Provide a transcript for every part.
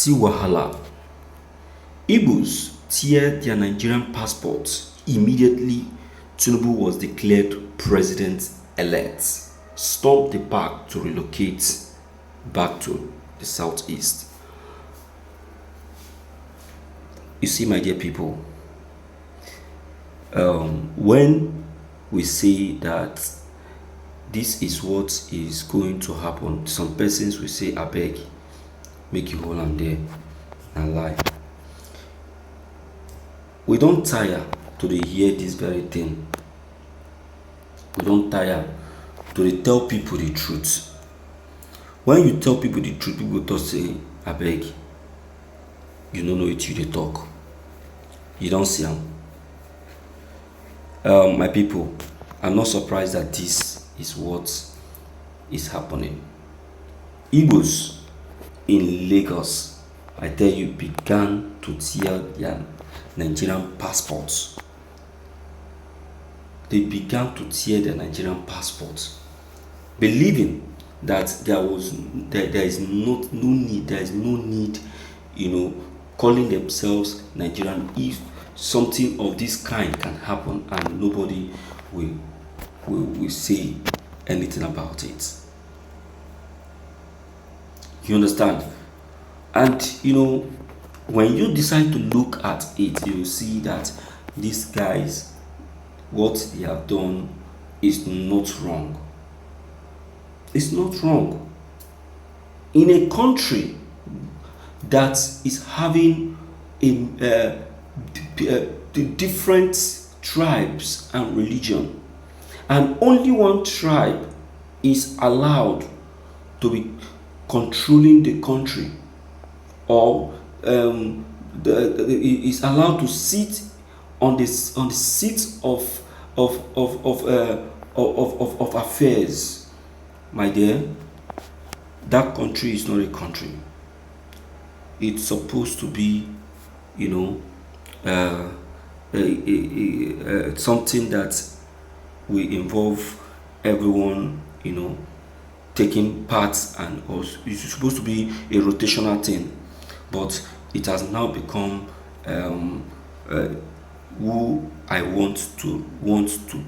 See Wähälla. Igbos tear their Nigerian passports. Immediately, Tinubu was declared president-elect. Stopped the pact to relocate back to the southeast. You see, my dear people, when we say that this is what is going to happen, some persons will say, I beg, make you hold on there and lie. We don't tire to hear this very thing. We don't tire to tell people the truth. When you tell people the truth, people just say, I beg, you don't know it, you dey talk. You don't see them. My people, I'm not surprised that this is what is happening. Igbos in Lagos, I tell you, began to tear their Nigerian passports. They began to tear their Nigerian passports, believing that there is no need, calling themselves Nigerian if something of this kind can happen and nobody will say anything about it. You understand? And when you decide to look at it, you will see that these guys, what they have done is not wrong. It's not wrong. In a country that is having the different tribes and religion, and only one tribe is allowed to be controlling the country, or is allowed to sit on the seat of affairs, my dear, that country is not a country. It's supposed to be, something that will involve everyone, taking parts, and also it's supposed to be a rotational thing, but it has now become who I want to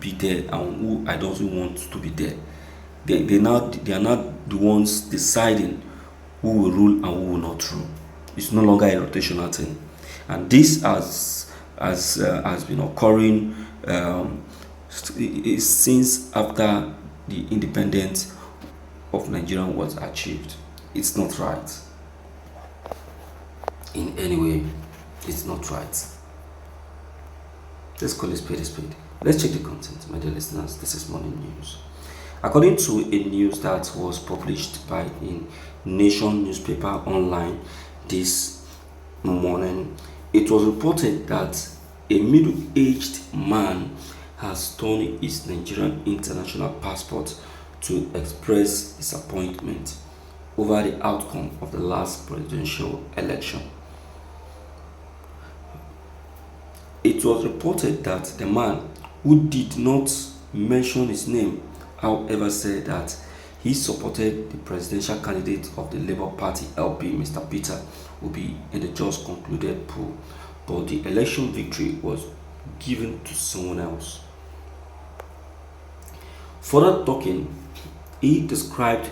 be there and who I don't want to be there. They are not the ones deciding who will rule and who will not rule. It's no longer a rotational thing, and this has been occurring since after the independence of Nigeria was achieved. It's not right. In any way, it's not right. Let's call it spade a spade. Let's check the content, my dear listeners. This is morning news. According to a news that was published by the Nation newspaper online this morning, it was reported that a middle-aged man has torn his Nigerian international passport to express disappointment over the outcome of the last presidential election. It was reported that the man, who did not mention his name, however, said that he supported the presidential candidate of the Labour Party LP, Mr. Peter Obi, in the just concluded poll, but the election victory was given to someone else. Further talking, he described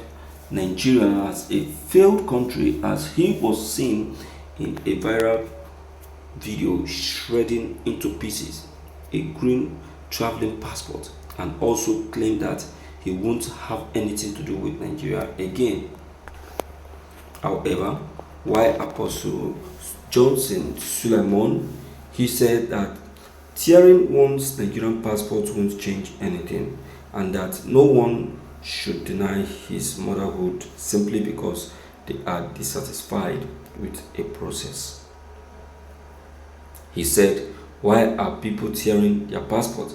Nigeria as a failed country as he was seen in a viral video shredding into pieces a green traveling passport, and also claimed that he won't have anything to do with Nigeria again. However, while Apostle Johnson Suleiman, he said that tearing one's Nigerian passport won't change anything, and that no one should deny his motherhood simply because they are dissatisfied with a process. He said, why are people tearing their passport?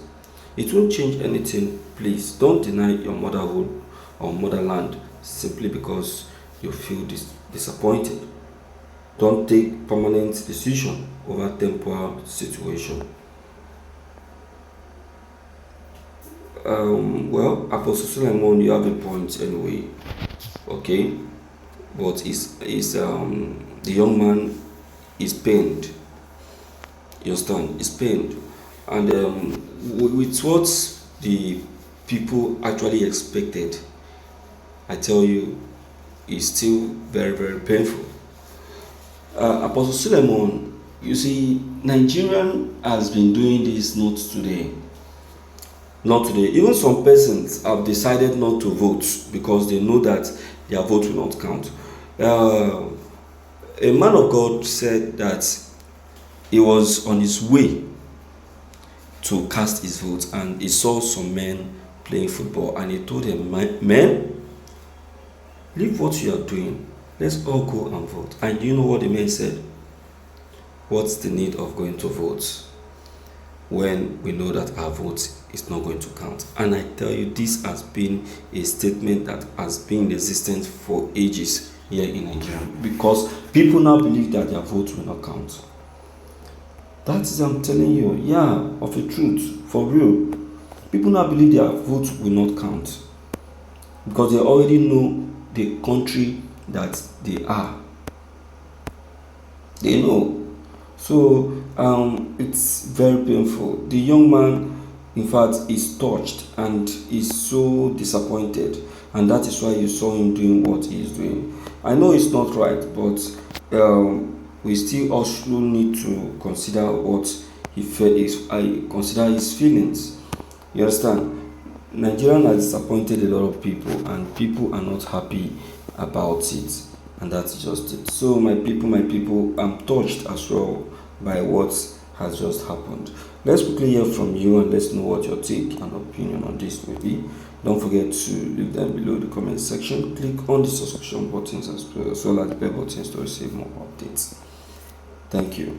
It won't change anything. Please don't deny your motherhood or motherland simply because you feel disappointed. Don't take permanent decision over temporal situation. Well, Apostle Suleiman, you have a point anyway. Okay, but the young man is pained. You understand? Is pained, and with what the people actually expected, I tell you, is still very very painful. Apostle Suleiman, you see, Nigerian has been doing this not today. Not today. Even some persons have decided not to vote because they know that their vote will not count. Uh, a man of God said that he was on his way to cast his vote and he saw some men playing football and he told them, Men, leave what you are doing. Let's all go and vote. And you know what the man said? What's the need of going to vote when we know that our vote is not going to count? And I tell you, this has been a statement that has been in existence for ages here in Nigeria because people now believe that their vote will not count. That is, I'm telling you, of a truth, for real. People now believe their vote will not count because they already know the country that they are. They know. So it's very painful. The young man, in fact, is touched and is so disappointed, and that is why you saw him doing what he is doing. I know it's not right, but we still also need to consider what he felt. I consider his feelings. You understand? Nigeria has disappointed a lot of people, and people are not happy about it, and that's just it. So my people, I'm touched as well by what has just happened. Let's quickly hear from you and let's know what your take and opinion on this will be. Don't forget to leave them below the comment section. Click on the subscription buttons as well as the bell buttons to receive more updates. Thank you.